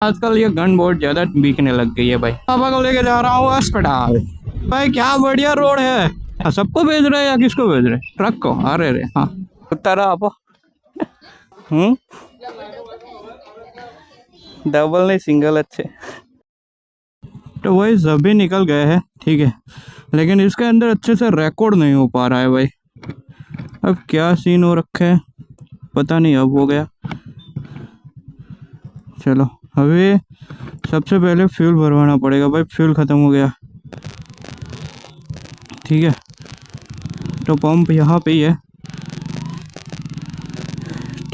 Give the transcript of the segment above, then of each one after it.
आजकल ये गन बहुत ज्यादा बिकने लग गई है भाई। पापा को लेके जा रहा हूँ अस्पताल। भाई क्या बढ़िया रोड है। सबको भेज रहे हैं या किसको भेज रहे, ट्रक को? अरे रे हाँ, उतारा आप। डबल नहीं सिंगल अच्छे। तो वही सभी निकल गए हैं, ठीक है, लेकिन इसके अंदर अच्छे से रिकॉर्ड नहीं हो पा रहा है भाई। अब क्या सीन हो रखा है पता नहीं, अब हो गया। चलो अभी सबसे पहले फ्यूल भरवाना पड़ेगा भाई, फ्यूल ख़त्म हो गया। ठीक है, तो पंप यहाँ पे ही है,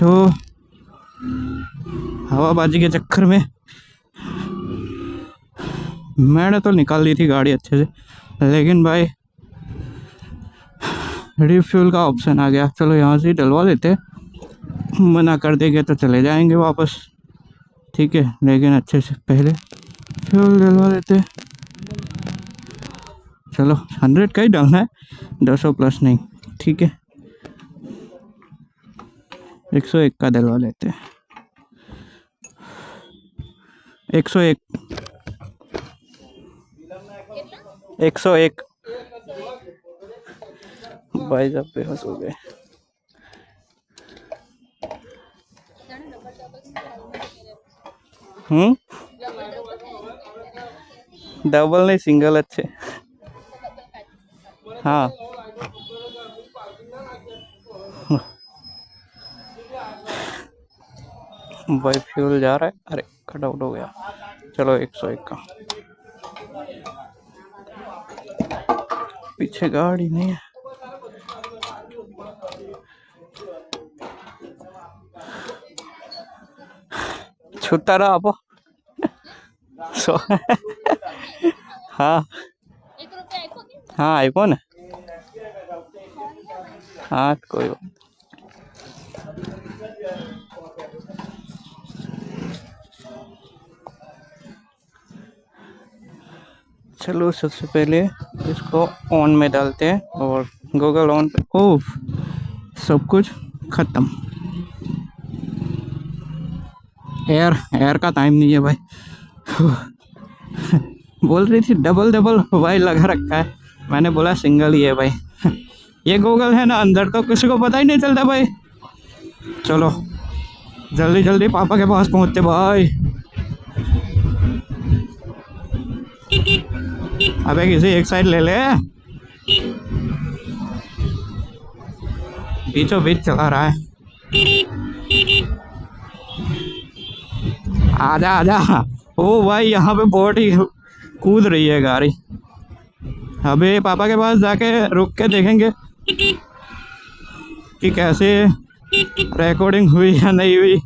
तो हवाबाजी के चक्कर में मैंने तो निकाल ली थी गाड़ी अच्छे से, लेकिन भाई रिफ्यूल का ऑप्शन आ गया। चलो यहाँ से ही डलवा लेते, मना कर देंगे तो चले जाएंगे वापस, ठीक है, लेकिन अच्छे से पहले फ्यूल डलवा लेते। चलो 100 का ही डालना है, 200 प्लस नहीं, ठीक है, 101 का डलवा लेते हैं। 101 101 भाई साहब बेहोश हो गए। डबल नहीं सिंगल अच्छे। हाँ भाई फ्यूल जा रहा है, अरे कट आउट हो गया। चलो 101 का, पीछे गाड़ी नहीं है। छुट्टा रहा आप। सो हाँ हाँ आईफोन है, हाँ कोई बात। चलो सबसे पहले इसको ऑन में डालते हैं और गूगल ऑन पे, ओफ सब कुछ खत्म। एयर का टाइम नहीं है भाई। बोल रही थी डबल डबल भाई लगा रखा है, मैंने बोला सिंगल ही है भाई। ये गूगल है ना अंदर, तो किसी को पता ही नहीं चलता भाई। चलो जल्दी जल्दी पापा के पास पहुंचते भाई। अबे किसी एक साइड ले ले, बीचों बीच चला रहा है। आजा आजा। ओ भाई यहाँ पे बहुत ही कूद रही है गाड़ी। अबे पापा के पास जाके रुक के देखेंगे कि कैसे रिकॉर्डिंग हुई या नहीं हुई।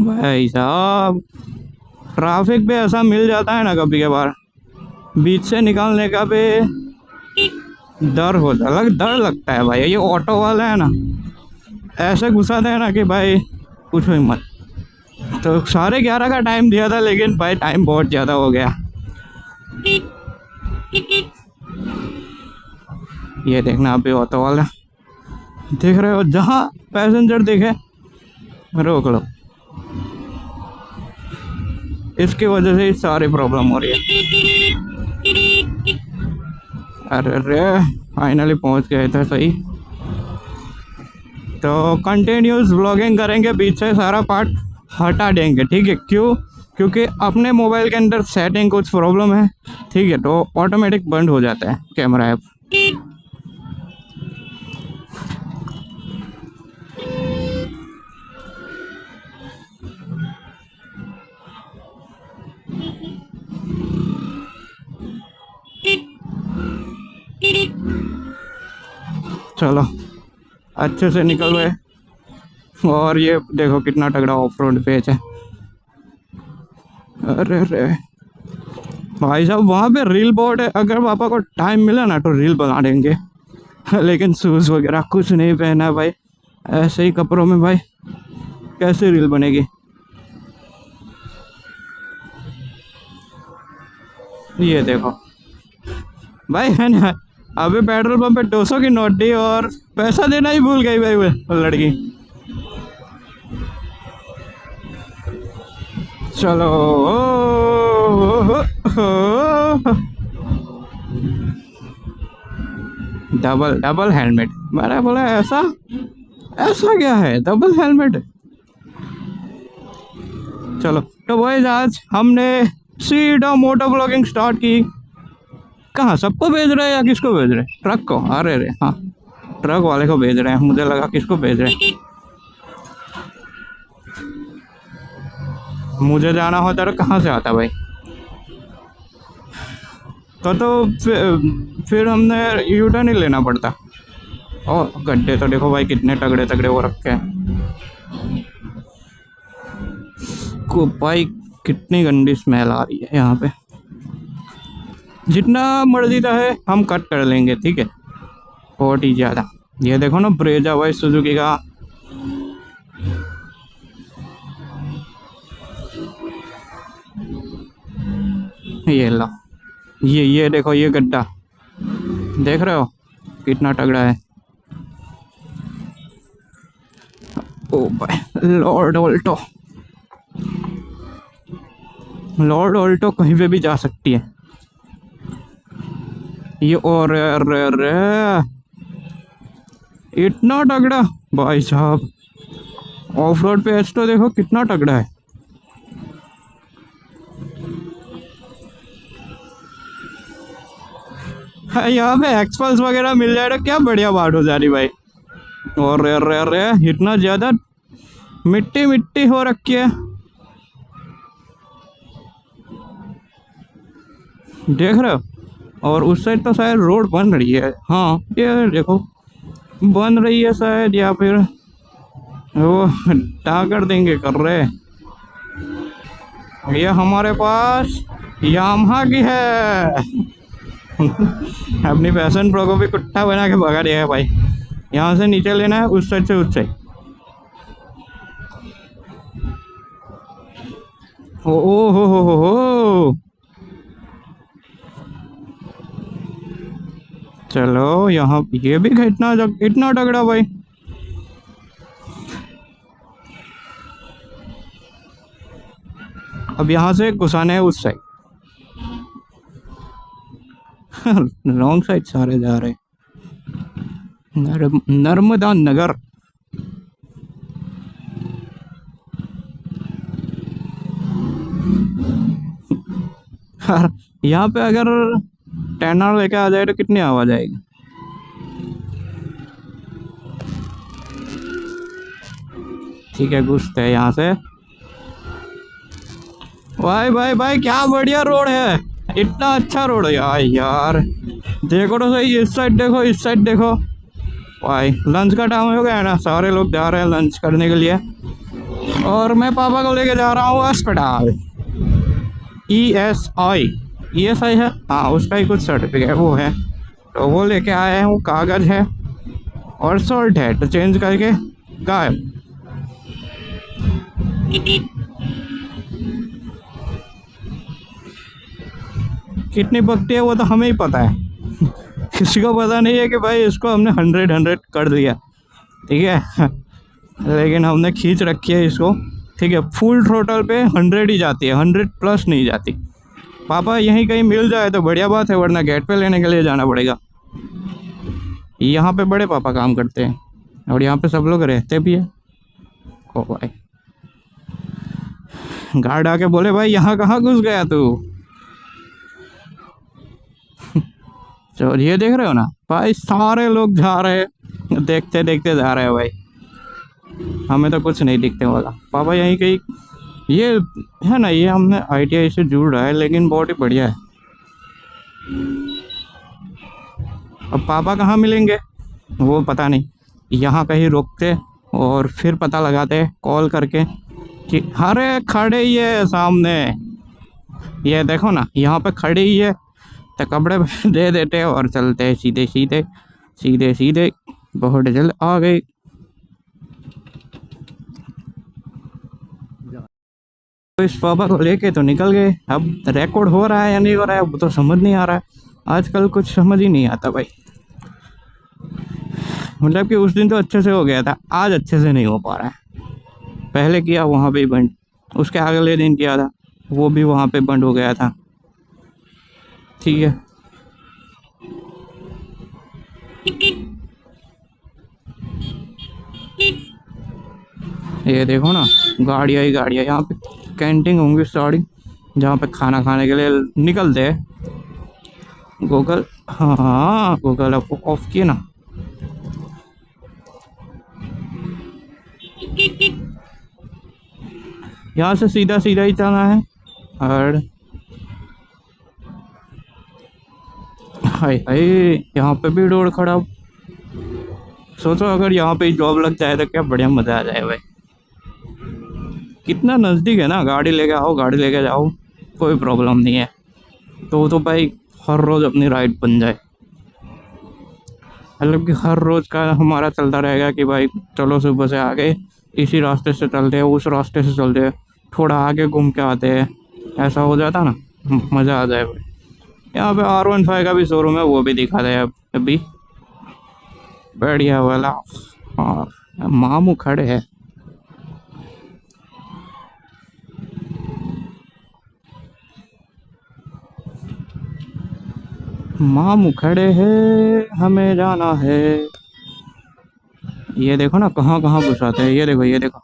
भाई साहब ट्रैफिक पे ऐसा मिल जाता है ना कभी कभार, बीच से निकालने का भी डर होता है, डर लगता है भाई। ये ऑटो वाला है ना ऐसे घुसाते हैं ना कि भाई पूछो ही मत। तो 11:30 का टाइम दिया था, लेकिन भाई टाइम बहुत ज़्यादा हो गया। ये देखना अभी ऑटो वाला, देख रहे हो, जहाँ पैसेंजर दिखे रोक लो। इसकी वजह से सारी प्रॉब्लम हो रही है। अरे रे फाइनली पहुंच गए थे सही। तो कंटिन्यूस व्लॉगिंग करेंगे, बीच से सारा पार्ट हटा देंगे, ठीक है। क्यों? क्योंकि अपने मोबाइल के अंदर सेटिंग कुछ प्रॉब्लम है, ठीक है, तो ऑटोमेटिक बंद हो जाता है कैमरा ऐप। चलो अच्छे से निकल गए। और ये देखो कितना तगड़ा ऑफ रोड पेच है। अरे रे भाई साहब वहाँ पे रील बोर्ड है, अगर पापा को टाइम मिला ना तो रील बना देंगे। लेकिन शूज़ वगैरह कुछ नहीं पहना भाई, ऐसे ही कपड़ों में भाई कैसे रील बनेगी। ये देखो भाई है ना, अबे पेट्रोल पंप पे 200 की नोट दी और पैसा देना ही भूल गई भाई वो लड़की। चलो डबल डबल हेलमेट। मैंने बोला ऐसा ऐसा क्या है डबल हेलमेट। चलो तो भाई आज हमने सीधा मोटो ब्लॉगिंग स्टार्ट की। कहाँ सबको भेज रहे हैं या किसको भेज रहे हैं? ट्रक को? अरे अरे हाँ, ट्रक वाले को भेज रहे हैं। मुझे लगा किसको भेज रहे हैं। मुझे जाना होता तो कहाँ से आता भाई। तो फिर हमने यू टर्न ही लेना पड़ता। और गड्ढे तो देखो भाई कितने तगड़े तगड़े वो रखे हैं को भाई। कितनी गंदी स्मेल आ रही है यहाँ पे। जितना मर्जी का है हम कट कर लेंगे, ठीक है, बहुत ही ज़्यादा। ये देखो ना ब्रेजा भाई सुजुकी का। ये लो, ये देखो ये गड्ढा देख रहे हो कितना तगड़ा है। ओ भाई लॉर्ड ऑल्टो, लॉर्ड ऑल्टो कहीं पे भी जा सकती है ये। और इतना तगड़ा भाई साहब। ऑफ रोड पे एच तो देखो कितना तगड़ा है। यहाँ पे एक्सपल्स वगैरह मिल जाए तो क्या बढ़िया बात हो जा रही भाई। और इतना ज़्यादा मिट्टी मिट्टी हो रखी है, देख रहे हो। और उस साइड तो शायद रोड बन रही है। हाँ ये देखो बन रही है शायद, या फिर वो टाकर देंगे कर रहे। ये हमारे पास यामाहा की है। अपनी पैशन प्रो को भी कुत्ता बना के भगा दिया है भाई। यहाँ से नीचे लेना है, उस साइड से उस साइड। ओ हो। चलो यहाँ ये भी इतना तगड़ा भाई। अब यहाँ से घुसाने है उस साइड। रॉन्ग साइड सारे जा रहे। नर्मदा नगर। यहाँ पे अगर टैनर लेके आ जाए तो कितनी आवाज आएगी। ठीक है घुसते हैं यहाँ से। भाई भाई भाई क्या बढ़िया रोड है, इतना अच्छा रोड है यार। देखो तो सही, इस साइड देखो इस साइड देखो भाई। लंच का टाइम हो गया है ना, सारे लोग जा रहे हैं लंच करने के लिए। और मैं पापा को लेके जा रहा हूँ अस्पताल। ESI है हाँ, उसका ही कुछ सर्टिफिकेट वो है तो वो लेके आए हैं। वो कागज़ है और सॉल्ट है तो चेंज करके गायब। कितनी पकती है वो तो हमें ही पता है। किसी को पता नहीं है कि भाई इसको हमने 100 कर दिया, ठीक है। लेकिन हमने खींच रखी है इसको, ठीक है। फुल थ्रोटल पे 100 ही जाती है, 100 प्लस नहीं जाती। पापा यहीं कहीं मिल जाए तो बढ़िया बात है, वरना गेट पे लेने के लिए जाना पड़ेगा। यहाँ पे बड़े पापा काम करते हैं और यहाँ पे सब लोग रहते भी है। ओ भाई गार्ड आके बोले भाई यहाँ कहाँ घुस गया तू। तो ये देख रहे हो ना भाई, सारे लोग जा रहे हैं, देखते देखते जा रहे हैं भाई। हमें तो कुछ नहीं दिखते वाला। पापा यहीं कहीं ये है ना, ये हमने ITI से जुड़ रहा है, लेकिन बहुत ही बढ़िया है। अब पापा कहाँ मिलेंगे वो पता नहीं। यहाँ कहीं रोकते और फिर पता लगाते कॉल करके कि अरे खड़े ही है सामने, ये देखो ना यहाँ पे खड़े ही है, तो कपड़े दे देते और चलते हैं सीधे सीधे सीधे सीधे। बहुत जल्द आ गए। तो इस पापा को लेके तो निकल गए। अब रिकॉर्ड हो रहा है या नहीं हो रहा है वो तो समझ नहीं आ रहा है। आजकल कुछ समझ ही नहीं आता भाई। मतलब कि उस दिन तो अच्छे से हो गया था, आज अच्छे से नहीं हो पा रहा है। पहले किया वहाँ पे ही बंद, उसके अगले दिन किया था वो भी वहाँ पे बंद हो गया था। ठीक है, ये देखो ना, गाड़ियाँ ही गाड़ियाँ। यहाँ पे कैंटीन होंगी सारी, जहाँ पे खाना खाने के लिए निकलते हैं। गूगल, हाँ हाँ, गूगल ऑफ किए ना। यहाँ से सीधा सीधा ही चलना है। और हाय हाय, यहाँ पे भी रोड खराब। सोचो अगर यहाँ पे जॉब लग जाए तो क्या बढ़िया मजा आ जाए भाई। कितना नज़दीक है ना, गाड़ी लेके आओ, गाड़ी लेके जाओ, कोई प्रॉब्लम नहीं है। तो भाई हर रोज़ अपनी राइड बन जाए, मतलब कि हर रोज़ का हमारा चलता रहेगा कि भाई चलो सुबह से आगे इसी रास्ते से चलते हैं, उस रास्ते से चलते हैं, थोड़ा आगे घूम के आते हैं। ऐसा हो जाता ना, मज़ा आ जाए भाई। यहाँ पे R15 का भी शोरूम है, वो भी दिखा दे अभी, बढ़िया वाला। हाँ, मामू खड़े हैं। मामू खड़े हैं, हमें जाना है। ये देखो ना कहाँ कहाँ घुसाते हैं, ये देखो ये देखो।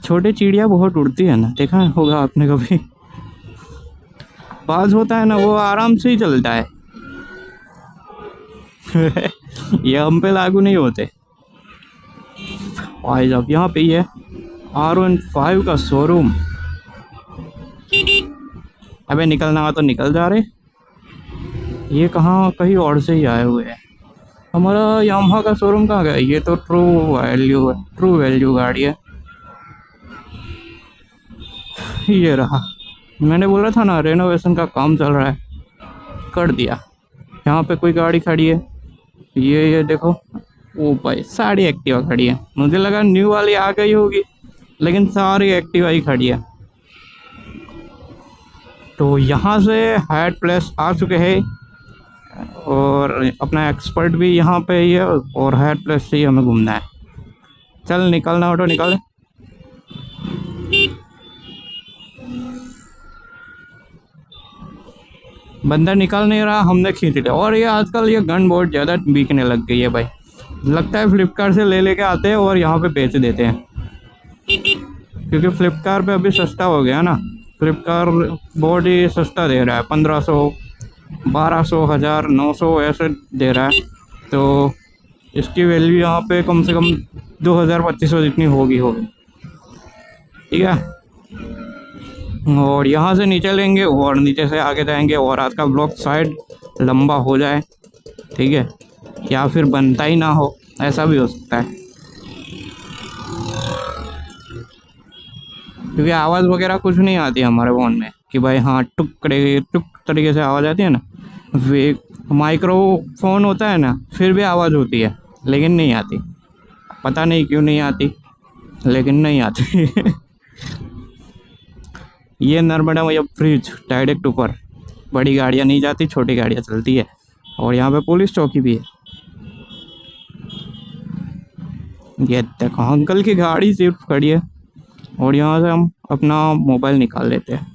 छोटे चिड़िया बहुत उड़ती है ना, देखा होगा आपने कभी। बाज होता है ना, वो आराम से ही चलता है। ये हम पे लागू नहीं होते भाई साहब। यहाँ पे ही है R15 का शोरूम। अबे निकलना हो तो निकल जा रहे, ये कहाँ कहीं और से ही आए हुए हैं। हमारा यामाहा का शोरूम कहाँ गया? ये तो ट्रू वैल्यू है, ट्रू वैल्यू गाड़ी है। ये रहा, मैंने बोला था ना रेनोवेशन का काम चल रहा है, कर दिया। यहाँ पे कोई गाड़ी खड़ी है, ये देखो। ओ भाई सारी एक्टिवा खड़ी है, मुझे लगा न्यू वाली आ गई होगी, लेकिन सारी एक्टिवा ही खड़ी है। तो यहाँ से हाइट प्लेस आ चुके हैं, और अपना एक्सपर्ट भी यहाँ पे ही है, और हाइट प्लेस से ही हमें घूमना है। चल निकलना ऑटो निकल। बंदा निकल नहीं रहा, हमने खींच लिया। और ये आजकल ये गन बहुत ज़्यादा बिकने लग गई है भाई, लगता है फ्लिपकार्ट से ले लेके आते हैं और यहाँ पे बेच देते हैं, क्योंकि फ्लिपकार्ट पे अभी सस्ता हो गया ना। फ्लिपकार्ट बहुत ही सस्ता दे रहा है, 1500, 1200, 1000, 900 ऐसे दे रहा है। तो इसकी वैल्यू यहाँ पे कम से कम 2000-2500 जितनी होगी। ठीक है, और यहाँ से नीचे लेंगे और नीचे से आगे जाएंगे, और आज का ब्लॉग शायद लंबा हो जाए। ठीक है, या फिर बनता ही ना हो, ऐसा भी हो सकता है, क्योंकि आवाज़ वगैरह कुछ नहीं आती हमारे फ़ोन में कि भाई हाँ टुक तरीके से आवाज़ आती है ना। वे माइक्रोफोन होता है ना, फिर भी आवाज़ होती है, लेकिन नहीं आती। पता नहीं क्यों नहीं आती, लेकिन नहीं आती। ये नर्मदा मैया ब्रिज डायरेक्ट ऊपर, बड़ी गाड़ियाँ नहीं जाती, छोटी गाड़ियाँ चलती है। और यहाँ पे पुलिस चौकी भी है। ये देखो अंकल की गाड़ी सिर्फ खड़ी है, और यहाँ से हम अपना मोबाइल निकाल लेते हैं।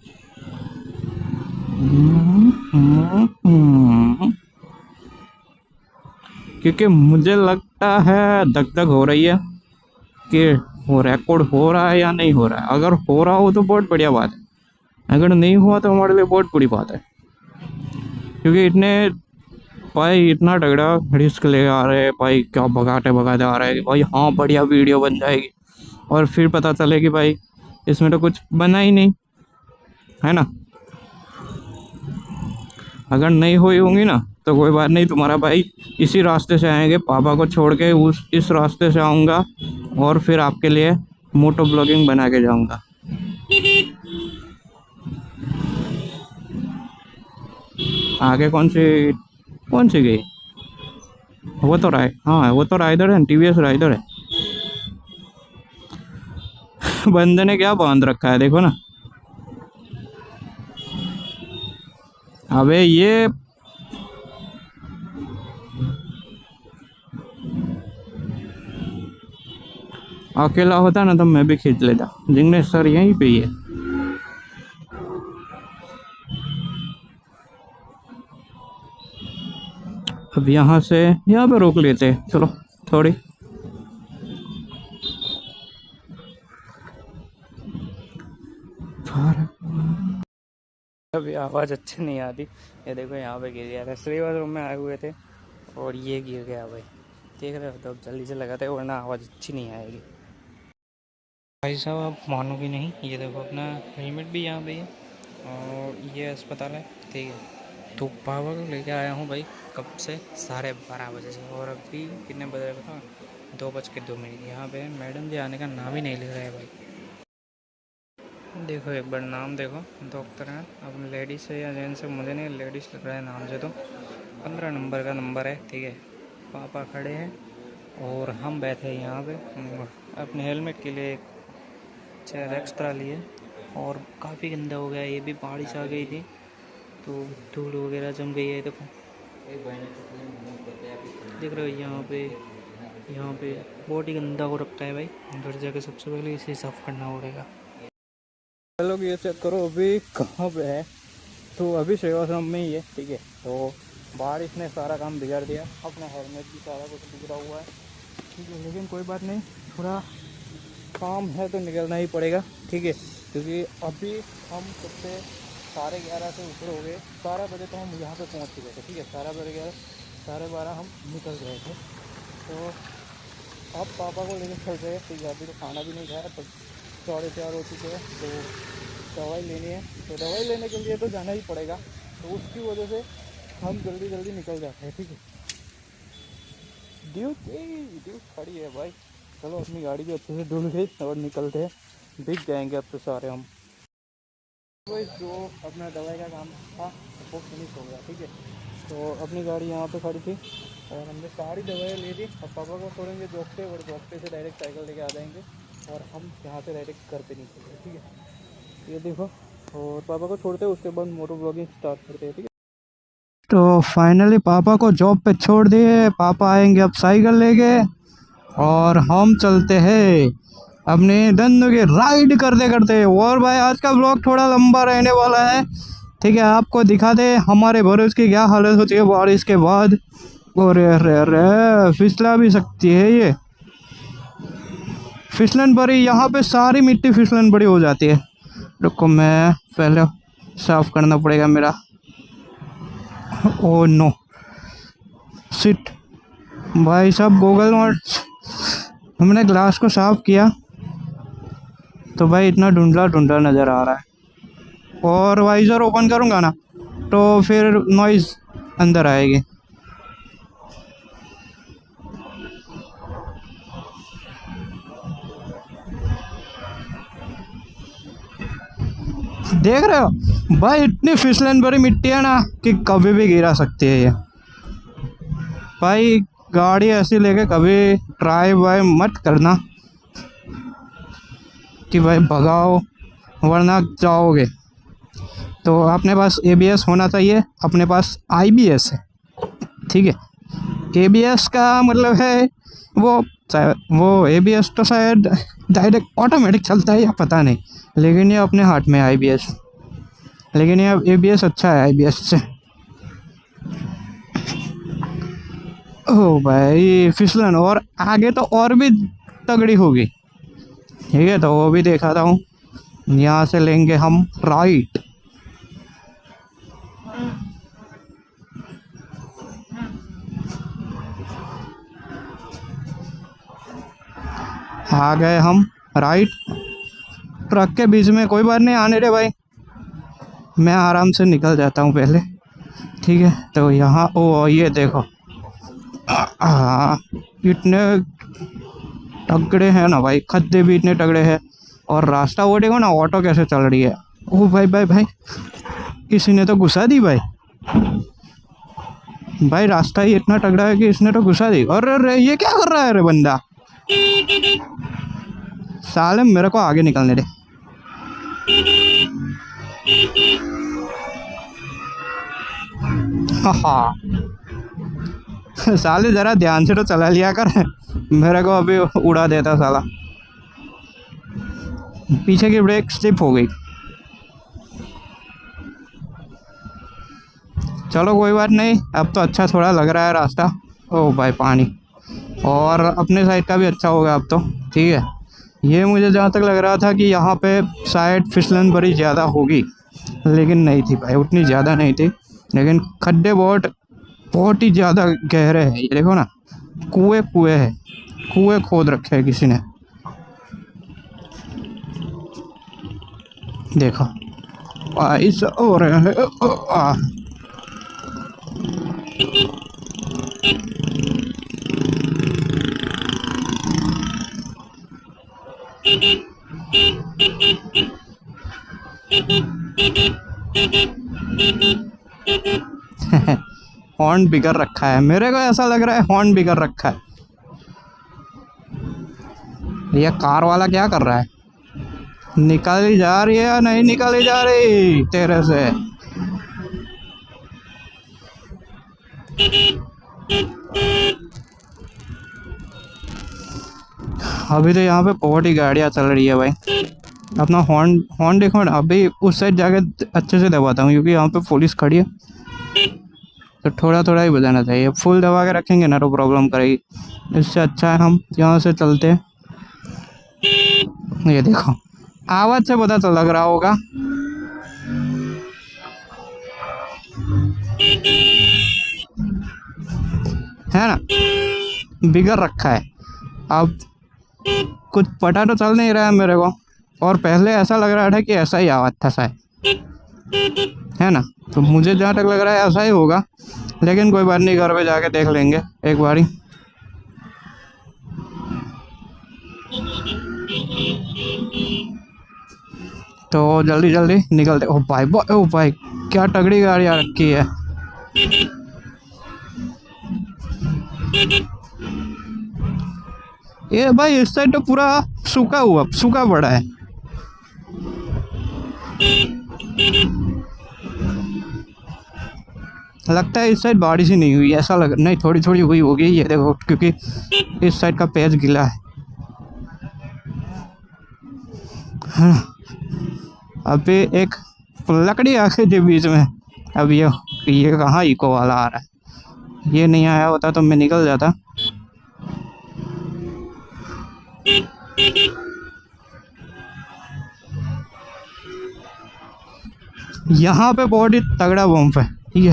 क्योंकि मुझे लगता है धक धक हो रही है कि वो रिकॉर्ड हो रहा है या नहीं हो रहा है। अगर हो रहा हो तो बहुत बढ़िया बात है, अगर नहीं हुआ तो हमारे लिए बहुत बुरी बात है, क्योंकि इतने भाई इतना तगड़ा रिस्क ले आ रहे हैं भाई, क्या भगाते भगाते आ रहे हैं भाई। हाँ बढ़िया वीडियो बन जाएगी, और फिर पता चले कि भाई इसमें तो कुछ बना ही नहीं है ना। अगर नहीं हुई होंगी ना तो कोई बात नहीं, तुम्हारा भाई इसी रास्ते से आएंगे, पापा को छोड़ के इस रास्ते से आऊँगा, और फिर आपके लिए मोटो ब्लॉगिंग बना के जाऊँगा। आगे कौन सी गई? वो तो हाँ वो तो राइडर है, TVS राइडर है। बंदे ने क्या बांध रखा है देखो ना। अबे ये अकेला होता ना तो मैं भी खींच लेता। जिग्नेश सर यहीं पे ही है। अब यहाँ से यहाँ पे रोक लेते हैं, चलो थोड़ी। अभी आवाज़ अच्छी नहीं आती। ये देखो यहाँ पे गिर गया था, श्रीवास रूम में आए हुए थे और ये गिर गया भाई, देख रहे हो। तो अब जल्दी से लगाते वरना आवाज़ अच्छी नहीं आएगी। भाई साहब आप मानोगे नहीं, ये देखो अपना हेलमेट भी यहाँ पे है और ये अस्पताल है, ठीक है। तो पापा को लेके आया हूँ भाई, कब से 12:30 बजे से, और अभी कितने बजे था, 2:02। यहाँ पे मैडम जी आने का नाम ही नहीं ले रहे हैं भाई। देखो एक बार नाम देखो, डॉक्टर हैं। अब लेडीज़ है या जेंट्स है मुझे नहीं, लेडीज़ लग रहा है नाम से। तो 15 नंबर का नंबर है, ठीक है। पापा खड़े हैं और हम बैठे हैं यहाँ पे अपने हेलमेट के लिए चेयर एक्स्ट्रा लिए। और काफ़ी गंदा हो गया, ये भी बारिश आ गई थी तो धूल वगैरह जम गई है। देखो देख रहे हो यहाँ पे बहुत ही गंदा हो रखा है भाई। घर जाके सबसे पहले इसे साफ करना पड़ेगा। लोग ये चेक करो अभी कहाँ पे है, तो अभी सेवाश्रम में ही है, ठीक है। तो बारिश ने सारा काम बिगाड़ दिया, अपना हेलमेट भी सारा कुछ बिगड़ा हुआ है, ठीक है। लेकिन कोई बात नहीं, थोड़ा काम है तो निकलना ही पड़ेगा, ठीक है। क्योंकि अभी हम सबसे 11:30 से ऊपर हो गए। 12 बजे तो हम यहाँ पे पहुँच चुके थे, ठीक है। 11:30 12:30 हम निकल गए थे। तो अब पापा को लेकर चल रहे हैं, ठीक है। अभी तो खाना भी नहीं खाया, तो 4:30 हो चुके हैं। तो दवाई लेनी है, तो दवाई लेने के लिए तो जाना ही पड़ेगा। तो उसकी वजह से हम जल्दी निकल जाते हैं, ठीक है। ड्यूटी खड़ी है भाई, चलो अपनी गाड़ी भी अच्छे से धुल गई और निकलते हैं। भीग जाएंगे अब तो सारे हम। भाई जो अपना दवाई का काम था वो फिनिश हो गया, ठीक है। तो अपनी गाड़ी यहाँ पे खड़ी थी और हमने सारी दवाई ले दी। अब पापा को छोड़ेंगे जॉब पे, और जॉब पे से डायरेक्ट साइकिल लेके आ जाएंगे और हम यहाँ से डायरेक्ट घर पे निकलेंगे, ठीक है। ये देखो, और पापा को छोड़ते हैं, उसके बाद मोटो ब्लॉगिंग स्टार्ट करते हैं, ठीक है। तो फाइनली पापा को जॉब पे छोड़ दिए। पापा आएंगे अब साइकिल लेके और हम चलते हैं अपने धंधों की राइड करते करते। और भाई आज का ब्लॉग थोड़ा लंबा रहने वाला है, ठीक है। आपको दिखा दे हमारे भरोस की क्या हालत होती है बारिश के बाद। और फिसला भी सकती है ये, फिसलन बड़ी, यहाँ पे सारी मिट्टी फिसलन बड़ी हो जाती है। रुको मैं पहले साफ करना पड़ेगा मेरा। ओ नो सिट भाई साहब, गूगल नोट्स हमने ग्लास को साफ किया तो भाई इतना धुंधला नज़र आ रहा है। और वाइज़र ओपन करूँगा ना तो फिर नॉइज़ अंदर आएगी। देख रहे हो भाई, इतनी फिसलन भरी मिट्टी है ना कि कभी भी गिरा सकती है ये। भाई गाड़ी ऐसी लेके कभी ट्राई वाई मत करना कि भाई भगाओ, वरना जाओगे। तो अपने पास ABS होना चाहिए, अपने पास IBS है, ठीक है। ABS का मतलब है वो ABS तो शायद डायरेक्ट ऑटोमेटिक चलता है या पता नहीं, लेकिन ये अपने हाथ में है IBS। लेकिन ये ABS अच्छा है IBS से। ओ भाई फिसलन, और आगे तो और भी तगड़ी होगी, ठीक है। तो वो भी दिखाता हूँ। यहाँ से लेंगे हम राइट, आ गए हम राइट। ट्रक के बीच में कोई बात नहीं, आने दे भाई, मैं आराम से निकल जाता हूँ पहले, ठीक है। तो यहाँ ओ ये देखो इतने तगड़े हैं ना भाई, खड्डे भी इतने तगड़े हैं। और रास्ता वो देखो ना, ऑटो कैसे चल रही है। ओ भाई किसी ने तो घुसा दी भाई। रास्ता ही इतना तगड़ा है कि इसने तो घुसा दी। और ये क्या कर रहा है रे बंदा, साले मेरे को आगे निकलने दे। हाँ साले जरा ध्यान से तो चला लिया कर, मेरे को अभी उड़ा देता साला। पीछे की ब्रेक स्लिप हो गई। चलो कोई बात नहीं, अब तो अच्छा थोड़ा लग रहा है रास्ता। ओ भाई पानी, और अपने साइड का भी अच्छा हो गया अब तो। ठीक है, ये मुझे जहाँ तक लग रहा था कि यहाँ पे शायद फिसलन बड़ी ज़्यादा होगी, लेकिन नहीं थी भाई, उतनी ज़्यादा नहीं थी। लेकिन खड्डे बहुत बहुत ही ज़्यादा गहरे हैं। ये देखो ना, कुएँ कुएँ हैं, कुएँ खोद रखे हैं किसी ने। देखो ऐसा हो रहा है। हॉर्न बिगड़ रखा है, मेरे को ऐसा लग रहा है हॉर्न बिगड़ रखा है। ये कार वाला क्या कर रहा है? निकल जा रही है या नहीं निकली जा रही तेरे से? अभी तो यहाँ पे बहुत ही गाड़ियाँ चल रही है भाई। अपना हॉर्न हॉर्न देखो ना, अभी उस साइड जाके अच्छे से दबाता हूँ क्योंकि यहाँ पे पुलिस खड़ी है, तो थोड़ा थोड़ा ही बजाना चाहिए। फुल दबा के रखेंगे ना तो प्रॉब्लम करेगी। इससे अच्छा है हम यहाँ से चलते हैं। ये देखो, आवाज़ से पता तो लग रहा होगा। है ना, बिगड़ रखा है। अब कुछ पता तो चल नहीं रहा है मेरे को, और पहले ऐसा लग रहा था कि ऐसा ही आवाज़ था शायद, है ना। तो मुझे जहाँ तक लग रहा है ऐसा ही होगा, लेकिन कोई बात नहीं, घर पे जाके देख लेंगे एक बारी। तो जल्दी जल्दी निकलते। ओ भाई ओ भाई, क्या तगड़ी गाड़ी आ रखी है। ये भाई इस साइड तो पूरा सूखा पड़ा है। लगता है इस साइड बारिश ही नहीं हुई, ऐसा लग नहीं, थोड़ी थोड़ी हुई होगी। ये देखो, क्योंकि इस साइड का पेज गीला है। अभी एक लकड़ी आ गई थी बीच में। अब ये कहाँ इको वाला आ रहा है? ये नहीं आया होता तो मैं निकल जाता। यहाँ पे बहुत ही तगड़ा बम्प है। ठीक है,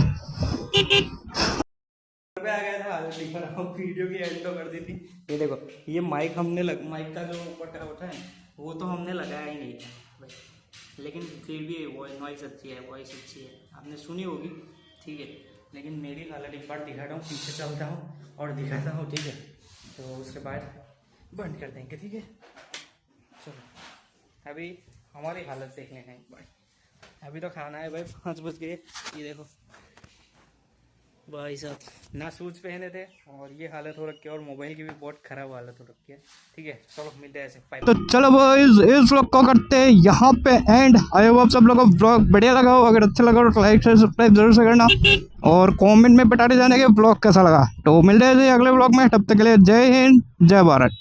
आ गया था, दिखा रहा हूँ, वीडियो की एंड तो कर दी थी। ये देखो, ये माइक माइक का जो ऊपर का होता है वो तो हमने लगाया ही नहीं था, लेकिन फिर भी वॉइस अच्छी है, आपने सुनी होगी। ठीक है, लेकिन मेरी हालत एक बार दिखाता हूँ, पीछे चलता हूँ और दिखाता हूँ। ठीक है, तो उसके बाद बंद कर देंगे। ठीक है, चलो अभी हमारी हालत देख लेना एक बार। अभी तो खाना है भाई, 5 बज गए। ये देखो भाई साहब, ना शूज पहने थे और ये हालत हो रखी है, और मोबाइल की भी बहुत खराब हालत हो रखी है। ठीक है, चलो मिलते हैं ऐसे। तो चलो बॉयज, इस व्लॉग को करते हैं यहाँ पे एंड। आई होप आप सब लोगों को व्लॉग बढ़िया लगा हो। अगर अच्छा लगा तो लाइक शेयर सब्सक्राइब जरूर से करना, और कमेंट में बताते जाने के व्लॉग कैसा लगा। तो मिलते हैं अगले व्लॉग में, तब तक के लिए जय हिंद जय भारत।